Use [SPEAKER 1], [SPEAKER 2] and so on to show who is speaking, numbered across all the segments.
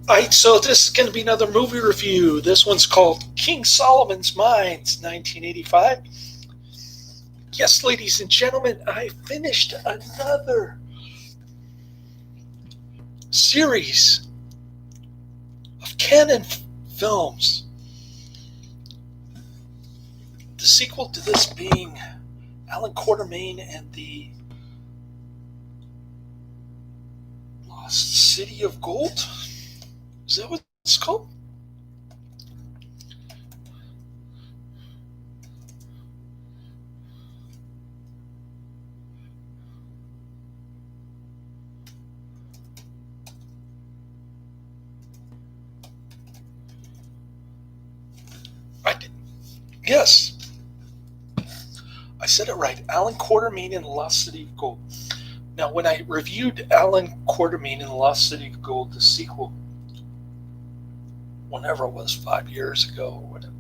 [SPEAKER 1] Alright, so this is going to be another movie review. This one's called King Solomon's Mines, 1985. Yes, ladies and gentlemen, I finished another series of canon films. The sequel to this being Alan Quartermain and the Lost City of Gold. Is that what it's called? I did. Yes, I said it right. Alan Quartermain and the Lost City of Gold. Now, when I reviewed Alan Quartermain and the Lost City of Gold, the sequel, whenever it was, 5 years ago or whatever,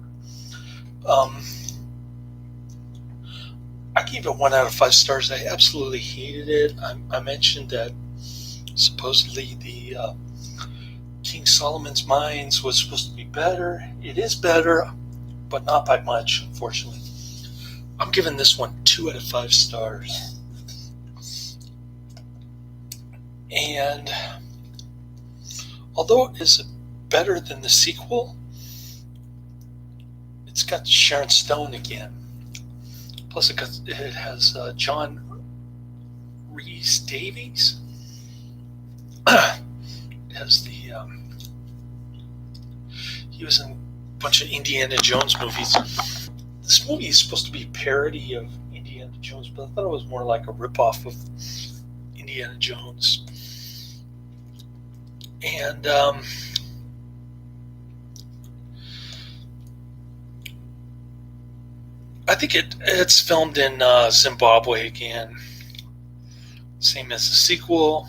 [SPEAKER 1] I gave it 1 out of 5 stars. I absolutely hated it. I mentioned that supposedly the King Solomon's Mines was supposed to be better. It is better, but not by much, unfortunately. I'm giving this one 2 out of 5 stars. And although it is better than the sequel, it's got Sharon Stone again. Plus it has John Rhys-Davies. It has he was in a bunch of Indiana Jones movies. This movie is supposed to be a parody of Indiana Jones, but I thought it was more like a ripoff of Indiana Jones. And I think it's filmed in Zimbabwe again, same as the sequel,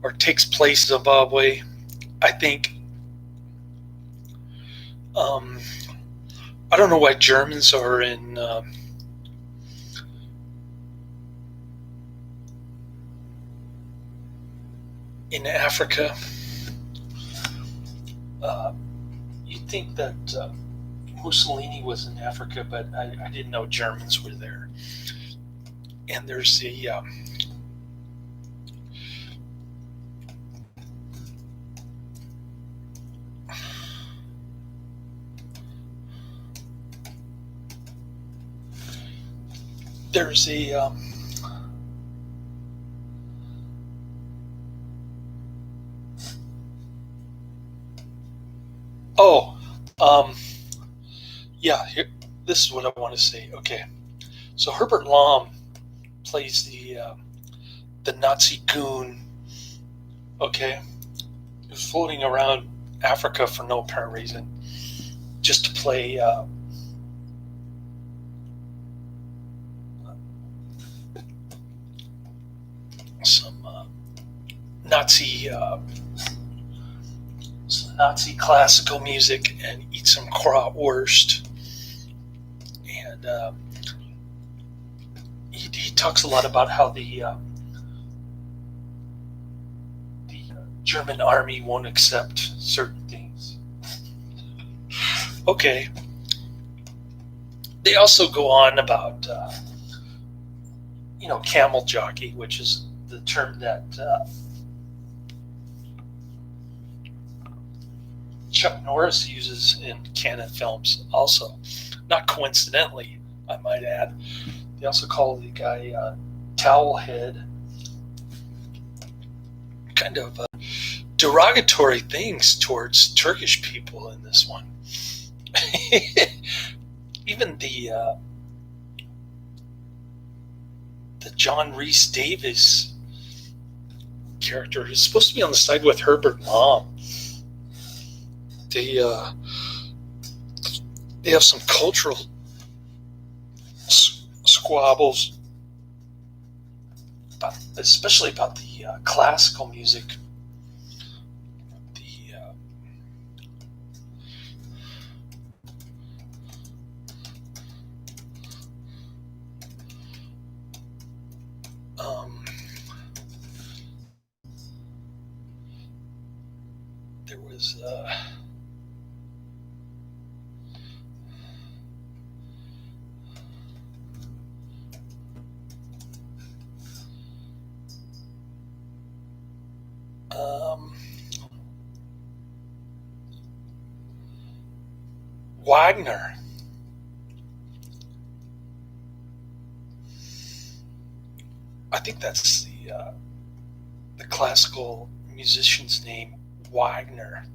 [SPEAKER 1] or takes place in Zimbabwe. I think. I don't know why Germans are in Africa. You'd think that Mussolini was in Africa, but I didn't know Germans were there. And there's the yeah, this is what I want to say. Okay, so Herbert plays the Nazi goon. Okay, who's floating around Africa for no apparent reason, just to play some Nazi classical music and eat some bratwurst. And he talks a lot about how the German army won't accept certain things. Okay. They also go on about camel jockey, which is the term that Chuck Norris uses in canon films also. Not coincidentally, I might add. They also call the guy Towelhead. Kind of derogatory things towards Turkish people in this one. Even the John Rhys-Davies character is supposed to be on the side with Herbert Mom. They have some cultural squabbles, especially about the classical music. there was Wagner. I think that's the classical musician's name, Wagner.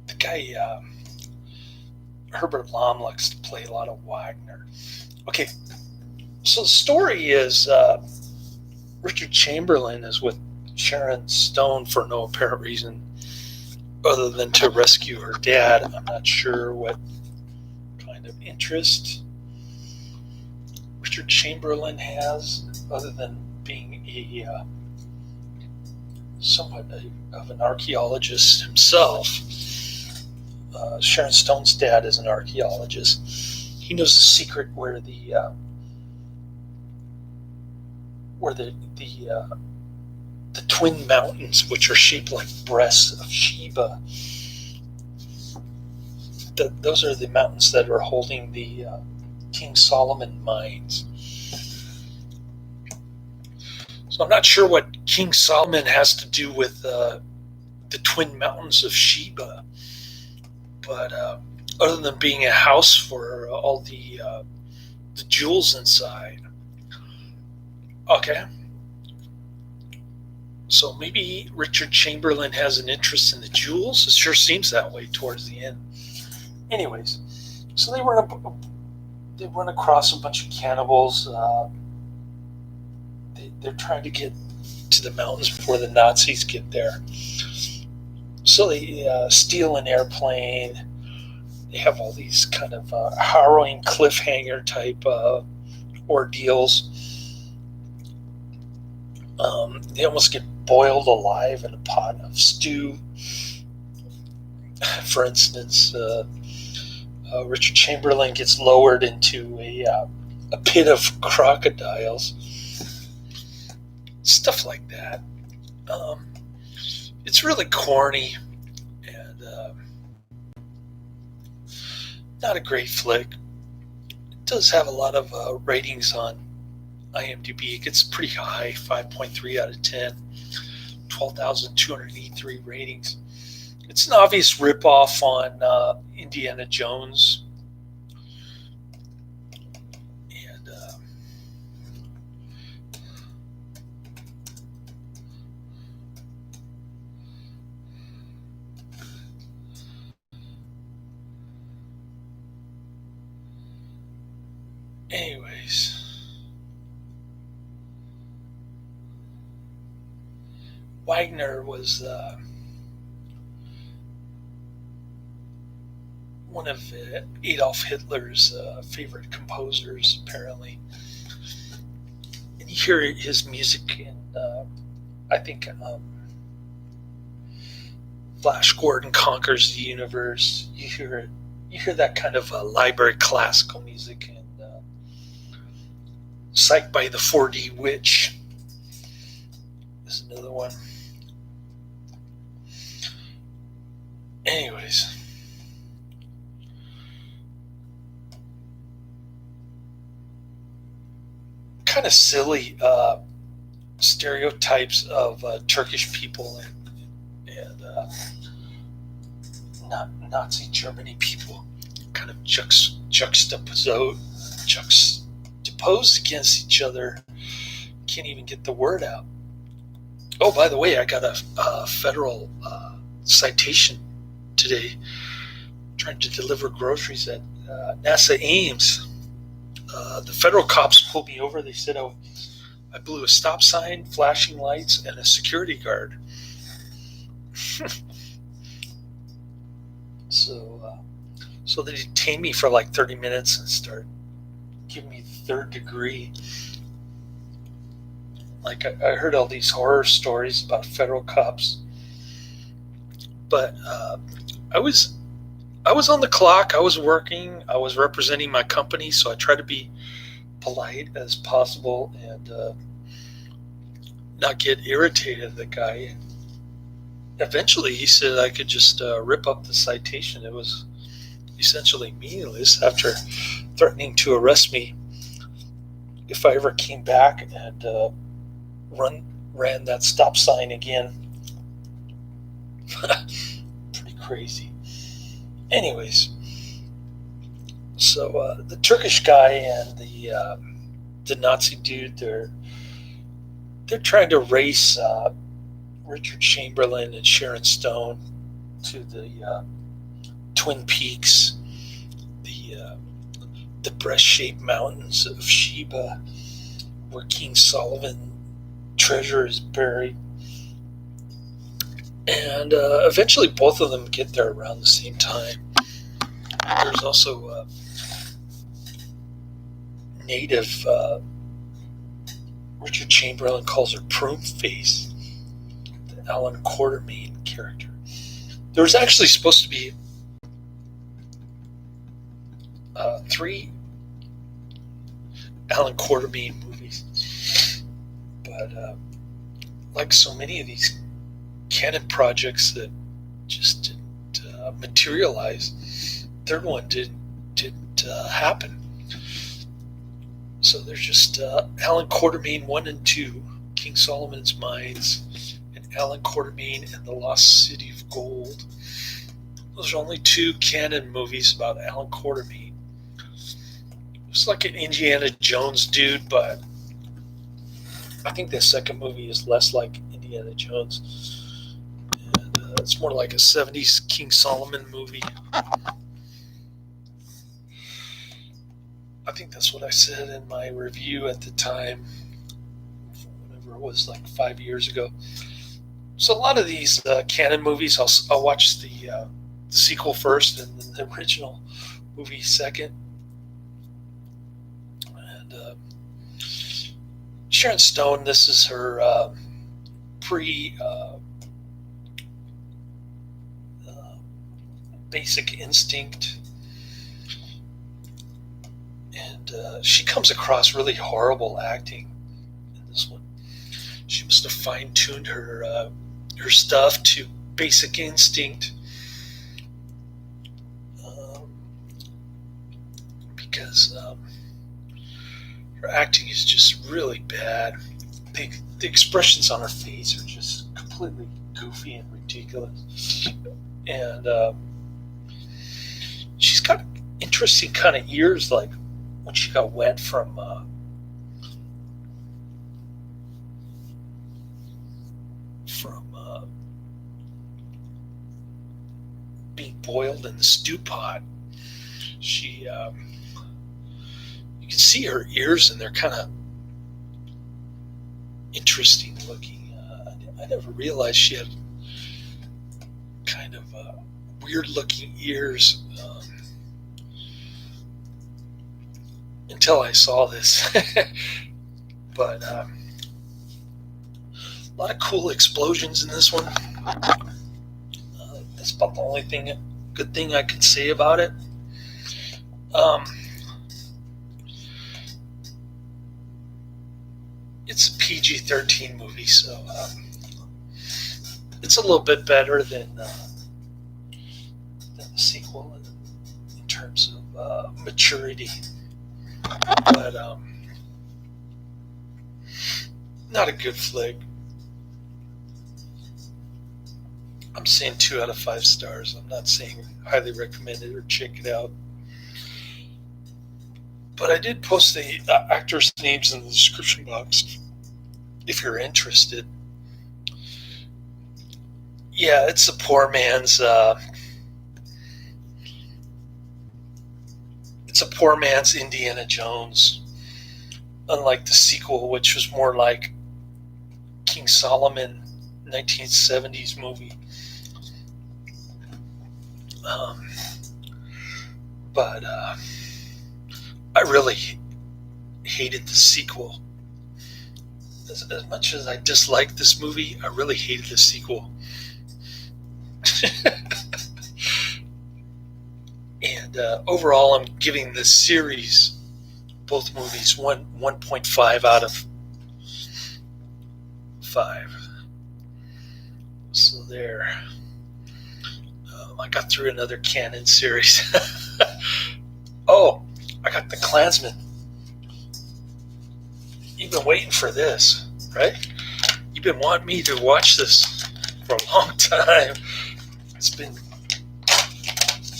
[SPEAKER 1] The guy, Herbert likes to play a lot of Wagner. Okay, so the story is Richard Chamberlain is with Sharon Stone for no apparent reason other than to rescue her dad. I'm not sure what kind of interest Richard Chamberlain has other than being a somewhat of an archaeologist himself. Sharon Stone's dad is an archaeologist. He knows the secret where the twin mountains, which are shaped like breasts of Sheba, those are the mountains that are holding the King Solomon mines. So I'm not sure what King Solomon has to do with the twin mountains of Sheba, but other than being a house for all the jewels inside. Okay. So maybe Richard Chamberlain has an interest in the jewels. It sure seems that way towards the end. Anyways, so they run across a bunch of cannibals. They're trying to get to the mountains before the Nazis get there. So they steal an airplane. They have all these kind of harrowing cliffhanger type ordeals. They almost get boiled alive in a pot of stew. For instance, Richard Chamberlain gets lowered into a pit of crocodiles. Stuff like that. It's really corny and not a great flick. It does have a lot of ratings on IMDb. It gets pretty high, 5.3 out of 10, 12,283 ratings. It's an obvious ripoff on Indiana Jones. And anyways, Wagner was one of Adolf Hitler's favorite composers, apparently. And you hear his music in, I think, Flash Gordon Conquers the Universe. You hear that kind of library classical music, and Psyched by the 4D Witch is another one. Anyways, kind of silly stereotypes of Turkish people and Nazi Germany people, kind of juxtaposed against each other. Can't even get the word out. Oh, by the way, I got a federal citation today trying to deliver groceries at NASA Ames. The federal cops pulled me over. They said I blew a stop sign, flashing lights, and a security guard. So they detained me for like 30 minutes and started giving me the third degree. Like I heard all these horror stories about federal cops, but I was on the clock. I was working. I was representing my company, so I tried to be polite as possible and not get irritated at the guy. eventually he said I could just rip up the citation. It was essentially meaningless after threatening to arrest me if I ever came back and ran that stop sign again. Pretty crazy. Anyways, so the Turkish guy and the Nazi dude, they're trying to race Richard Chamberlain and Sharon Stone to the Twin Peaks, the breast-shaped mountains of Sheba, where King Solomon treasure is buried. And eventually both of them get there around the same time. There's also native Richard Chamberlain calls her Prune Face, the Alan Quartermain character. There was actually supposed to be 3 Alan Quartermain movies, but like so many of these canon projects that just didn't materialize, third one didn't happen. So there's just Alan Quartermain 1 and 2, King Solomon's Mines, and Alan Quartermain and the Lost City of Gold. Those are only 2 canon movies about Alan Quartermain. It's like an Indiana Jones dude, but I think the second movie is less like Indiana Jones. And it's more like a 70s King Solomon movie. I think that's what I said in my review at the time, whenever it was, like 5 years ago. So a lot of these canon movies, I'll watch the sequel first and then the original movie second. And Sharon Stone, this is her Basic Instinct. And she comes across really horrible acting in this one. She must have fine-tuned her stuff to Basic Instinct, because her acting is just really bad. The expressions on her face are just completely goofy and ridiculous. And she's got interesting kind of ears, like when she got wet from being boiled in the stew pot. She you can see her ears, and they're kind of interesting looking. I never realized she had kind of weird looking ears until I saw this. But a lot of cool explosions in this one. That's about the only good thing I can say about it. It's a PG-13 movie, so it's a little bit better than the sequel in terms of maturity. But not a good flick. I'm saying 2 out of 5 stars. I'm not saying highly recommend it or check it out. But I did post the actors' names in the description box if you're interested. Yeah, it's a poor man's Indiana Jones. Unlike the sequel, which was more like King Solomon 1970s movie. But I really hated the sequel. As much as I disliked this movie, I really hated the sequel. And overall, I'm giving this series, both movies, 1.5 out of 5. So there. I got through another Canon series. Oh, I got the Klansman. You've been waiting for this, right? You've been wanting me to watch this for a long time. It's been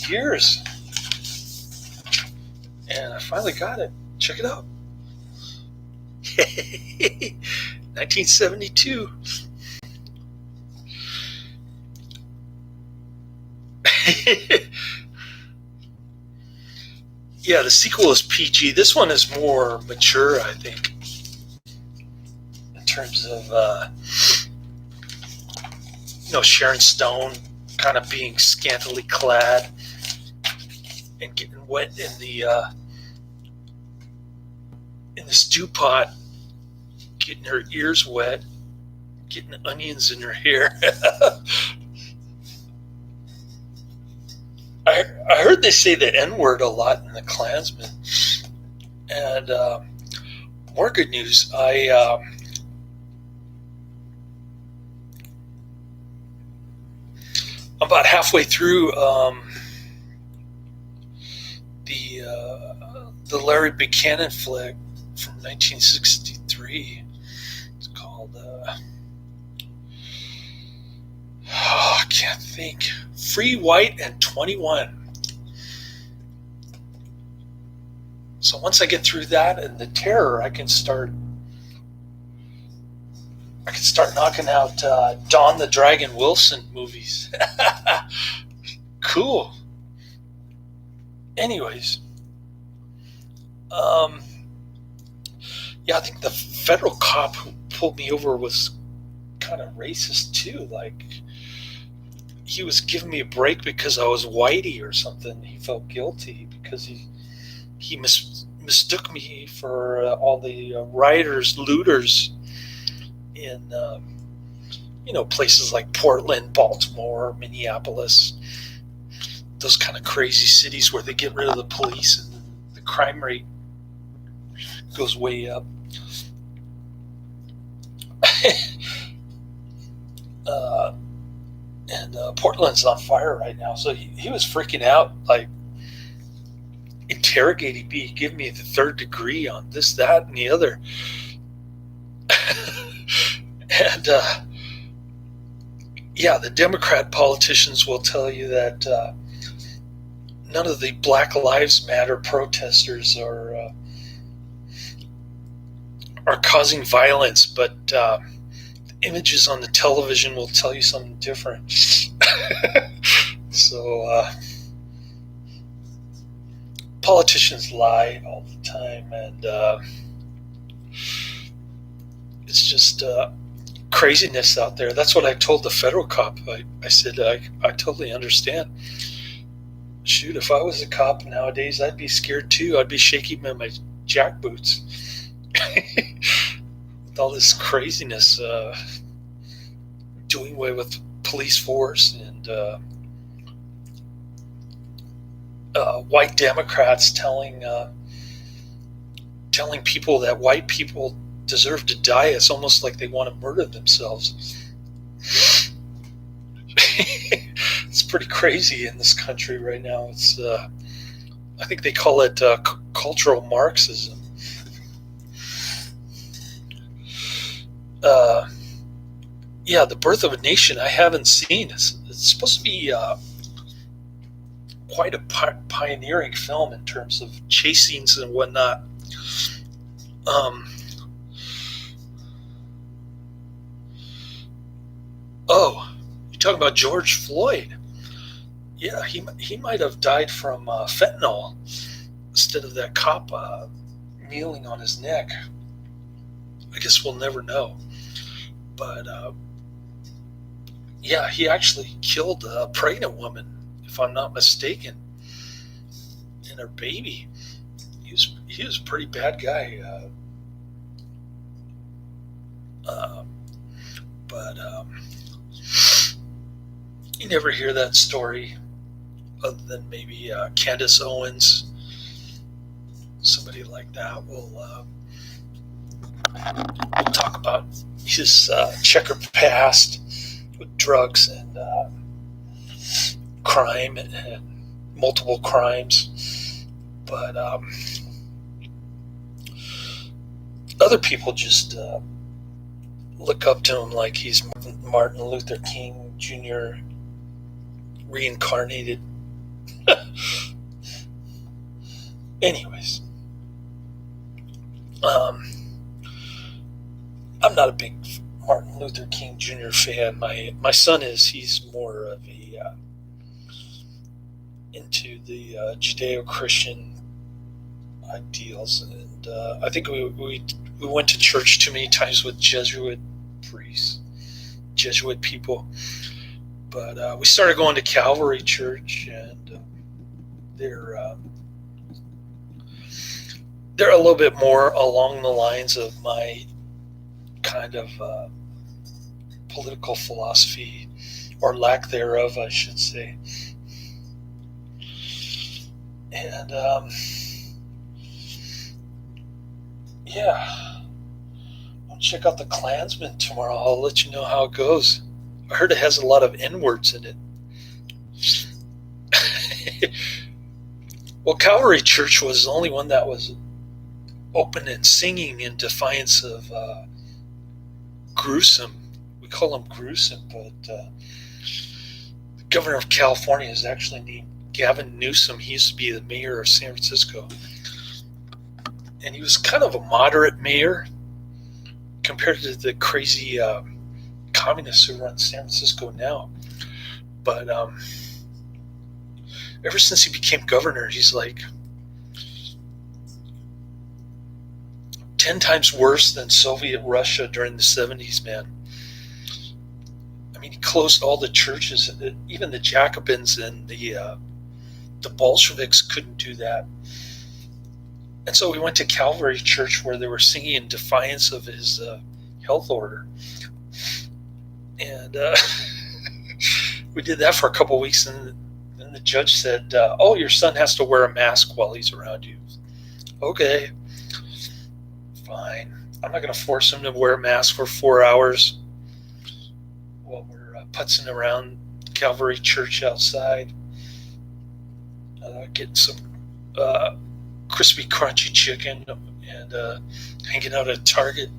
[SPEAKER 1] years. And I finally got it. Check it out. 1972. Yeah, the sequel is PG. This one is more mature, I think, in terms of Sharon Stone kind of being scantily clad and getting wet in the stew pot, getting her ears wet, getting onions in her hair. I heard they say the N-word a lot in the Klansman. And more good news, I'm about halfway through the Larry Buchanan flick from 1963. It's called I can't think. Free, White, and 21. So once I get through that and the Terror, I can start knocking out Dawn the Dragon Wilson movies. Cool. Anyways, yeah, I think the federal cop who pulled me over was kind of racist too. Like, he was giving me a break because I was whitey or something. He felt guilty because he mistook me for all the rioters, looters in places like Portland, Baltimore, Minneapolis, those kind of crazy cities where they get rid of the police and the crime rate goes way up. And Portland's on fire right now, so he was freaking out, like interrogating me, giving me the third degree on this, that, and the other. And yeah, the Democrat politicians will tell you that none of the Black Lives Matter protesters are causing violence, but images on the television will tell you something different. So politicians lie all the time, and it's just craziness out there. That's what I told the federal cop. I said, I totally understand. Shoot, if I was a cop nowadays, I'd be scared too. I'd be shaking in my jack boots. With all this craziness, doing away with police force, and white Democrats telling people that white people deserve to die. It's almost like they want to murder themselves. It's pretty crazy in this country right now. It's I think they call it cultural Marxism. Yeah, The Birth of a Nation I haven't seen. It's supposed to be quite a pioneering film in terms of chase scenes and whatnot. Oh, you're talking about George Floyd. Yeah, he might have died from fentanyl instead of that cop kneeling on his neck. I guess we'll never know. But yeah, he actually killed a pregnant woman, if I'm not mistaken, and her baby. He was a pretty bad guy. But you never hear that story, other than maybe Candace Owens. Somebody like that will talk about his checkered past. with drugs and crime and multiple crimes. But other people just look up to him like he's Martin Luther King Jr. reincarnated. Anyways, I'm not a big Martin Luther King Jr. fan. My son is. He's more of a into the Judeo-Christian ideals, and I think we went to church too many times with Jesuit priests, Jesuit people. But we started going to Calvary Church, and they're a little bit more along the lines of my kind of political philosophy, or lack thereof, I should say. And yeah, I'll check out the Klansman tomorrow. I'll let you know how it goes. I heard it has a lot of N-words in it. Well, Calvary Church was the only one that was open and singing in defiance of gruesome. We call them gruesome, but the governor of California is actually named Gavin Newsom. He used to be the mayor of San Francisco, and he was kind of a moderate mayor compared to the crazy communists who run San Francisco now. But ever since he became governor, he's like 10 times worse than Soviet Russia during the 70s, man. I mean, he closed all the churches. Even the Jacobins and the Bolsheviks couldn't do that. And so we went to Calvary Church, where they were singing in defiance of his health order. And we did that for a couple of weeks, and then the judge said, oh, your son has to wear a mask while he's around you. Okay, fine. I'm not going to force him to wear a mask for 4 hours while we're putzing around Calvary Church outside, getting some crispy, crunchy chicken and hanging out at Target.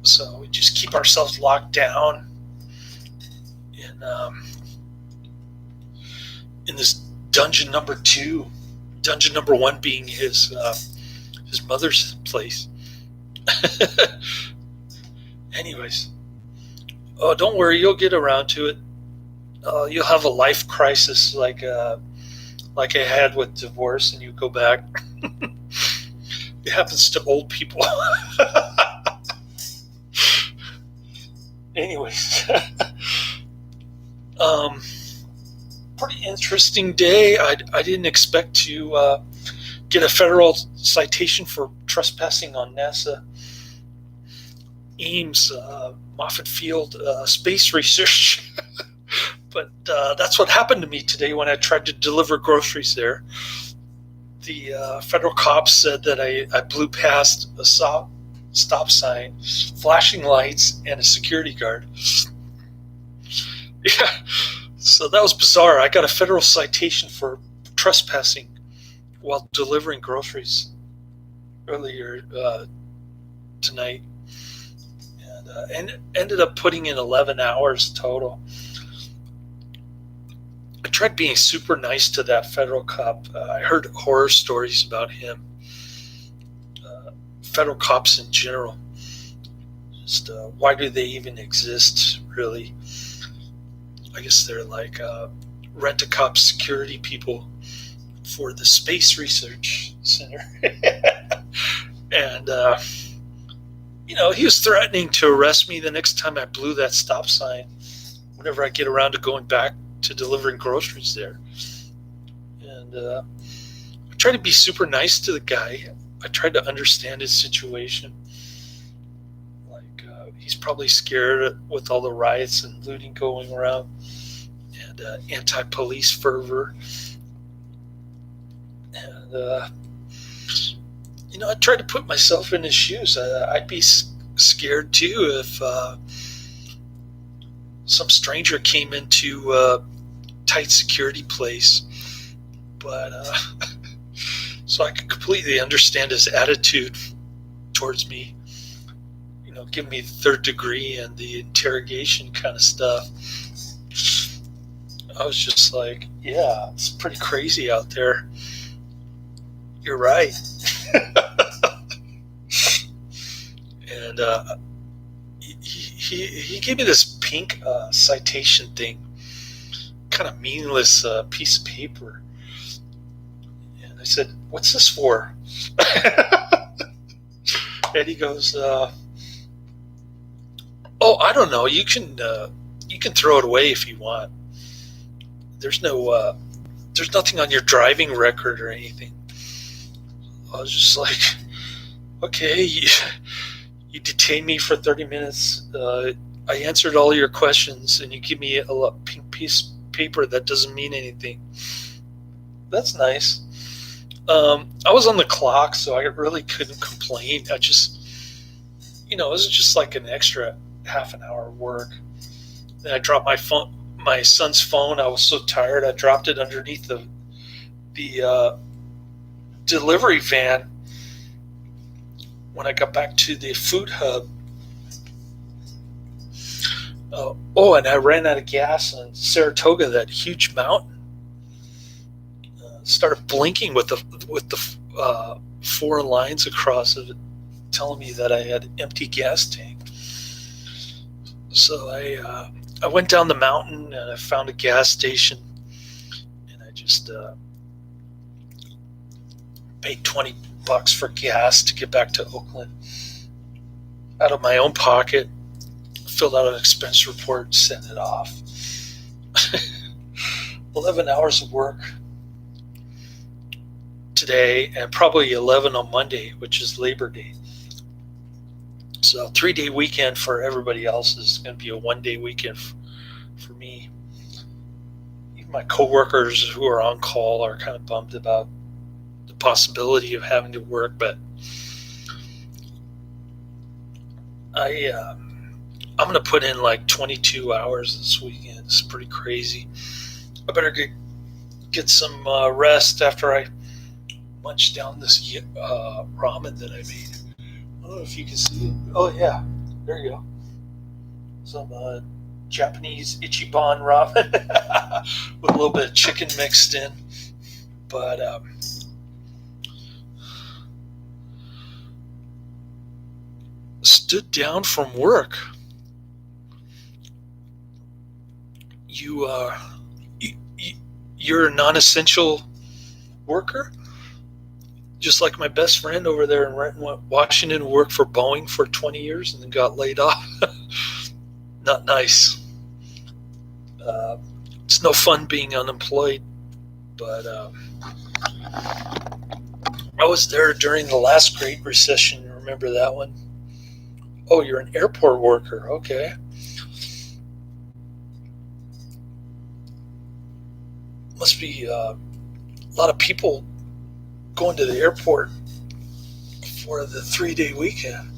[SPEAKER 1] So we just keep ourselves locked down in this dungeon number 2, dungeon number 1 being his mother's place. Anyways, oh, don't worry, you'll get around to it. You'll have a life crisis like I had with divorce, and you go back. It happens to old people. Anyways, pretty interesting day. I didn't expect to get a federal citation for trespassing on NASA Ames Moffett Field space research. But that's what happened to me today when I tried to deliver groceries there. The federal cops said that I blew past a stop sign, flashing lights, and a security guard. Yeah, so that was bizarre. I got a federal citation for trespassing while delivering groceries earlier tonight, and ended up putting in 11 hours total. I tried being super nice to that federal cop. I heard horror stories about him. Federal cops in general. Just why do they even exist, really? I guess they're like rent-a-cop security people for the Space Research Center. And, he was threatening to arrest me the next time I blew that stop sign, whenever I get around to going back to delivering groceries there. And I tried to be super nice to the guy. I tried to understand his situation. Like, he's probably scared with all the riots and looting going around, and anti-police fervor. And, I tried to put myself in his shoes. I'd be scared too if some stranger came into a tight security place, but so I could completely understand his attitude towards me. Give me the third degree and the interrogation kind of stuff. I was just like, yeah, it's pretty crazy out there. You're right. And he gave me this pink citation thing, kind of meaningless piece of paper. And I said, what's this for? And he goes, oh, I don't know. You can throw it away if you want. There's nothing on your driving record or anything. I was just like, okay, you detained me for 30 minutes. I answered all your questions, and you give me a pink piece of paper that doesn't mean anything. That's nice. I was on the clock, so I really couldn't complain. I just, it was just like an extra half an hour of work. Then I dropped my son's phone. I was so tired, I dropped it underneath the delivery van when I got back to the food hub. And I ran out of gas on Saratoga, that huge mountain. Started blinking with the 4 lines across it, telling me that I had an empty gas tank. So I went down the mountain and I found a gas station, and I just paid $20 for gas to get back to Oakland out of my own pocket. Filled out an expense report, sent it off. 11 hours of work today, and probably 11 on Monday, which is Labor Day. So 3-day weekend for everybody else is going to be a 1-day weekend for me. Even my coworkers who are on call are kind of bummed about the possibility of having to work, but I'm going to put in like 22 hours this weekend. It's pretty crazy. I better get some rest after I munch down this ramen that I made. I don't know if you can see it. Oh, yeah. There you go. Some Japanese Ichiban ramen with a little bit of chicken mixed in. But stood down from work. You're a non-essential worker? Just like my best friend over there in Renton, Washington, who worked for Boeing for 20 years and then got laid off. Not nice. It's no fun being unemployed, but I was there during the last Great Recession. Remember that one? Oh, you're an airport worker. Okay. Must be a lot of people going to the airport for the 3-day weekend.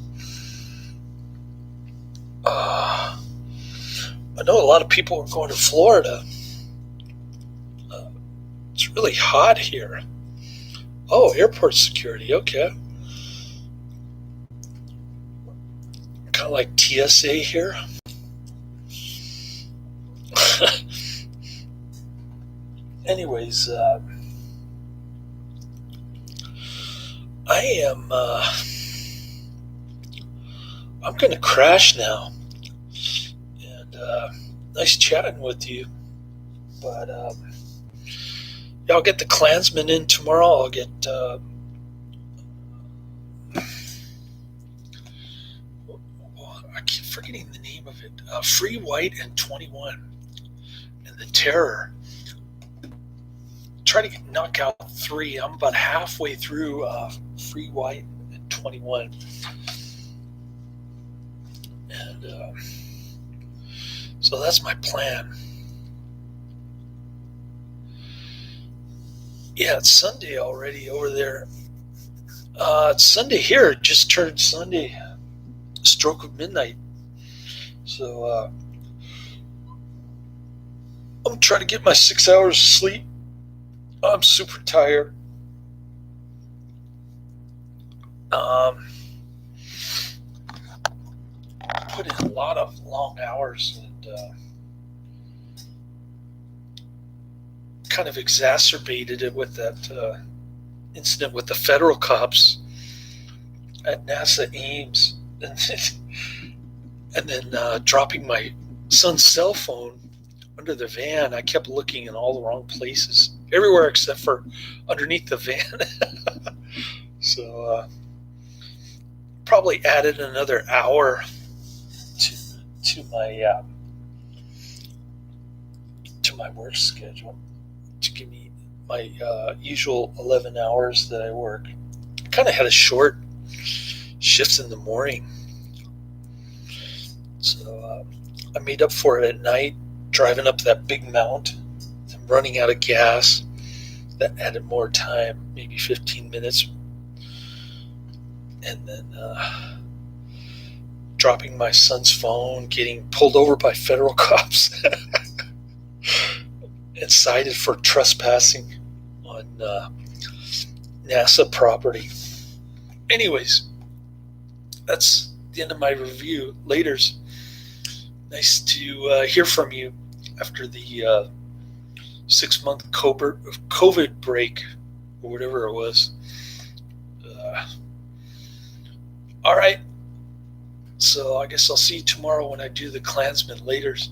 [SPEAKER 1] I know a lot of people are going to Florida. It's really hot here. Oh, airport security. Okay. Kind of like TSA here. Anyways, I'm going to crash now. And nice chatting with you. But I'll get the Klansman in tomorrow. I'll get I keep forgetting the name of it. Free White and 21 and the Terror. Try to knock out 3. I'm about halfway through Free White and 21. And so that's my plan. Yeah, it's Sunday already over there. It's Sunday here. It just turned Sunday. Stroke of midnight. So I'm trying to get my 6 hours of sleep. I'm super tired. Put in a lot of long hours and kind of exacerbated it with that incident with the federal cops at NASA Ames, and then dropping my son's cell phone under the van. I kept looking in all the wrong places, everywhere except for underneath the van. So probably added another hour to my work schedule to give me my usual 11 hours that I work. I kind of had a short shifts in the morning, so I made up for it at night, driving up that big mountain. I'm running out of gas. That added more time, maybe 15 minutes, and then dropping my son's phone, getting pulled over by federal cops and cited for trespassing on NASA property. Anyways, that's the end of my review. Laters. Nice to hear from you after the 6-month COVID break, or whatever it was. All right. So I guess I'll see you tomorrow when I do the Klansman. Laters.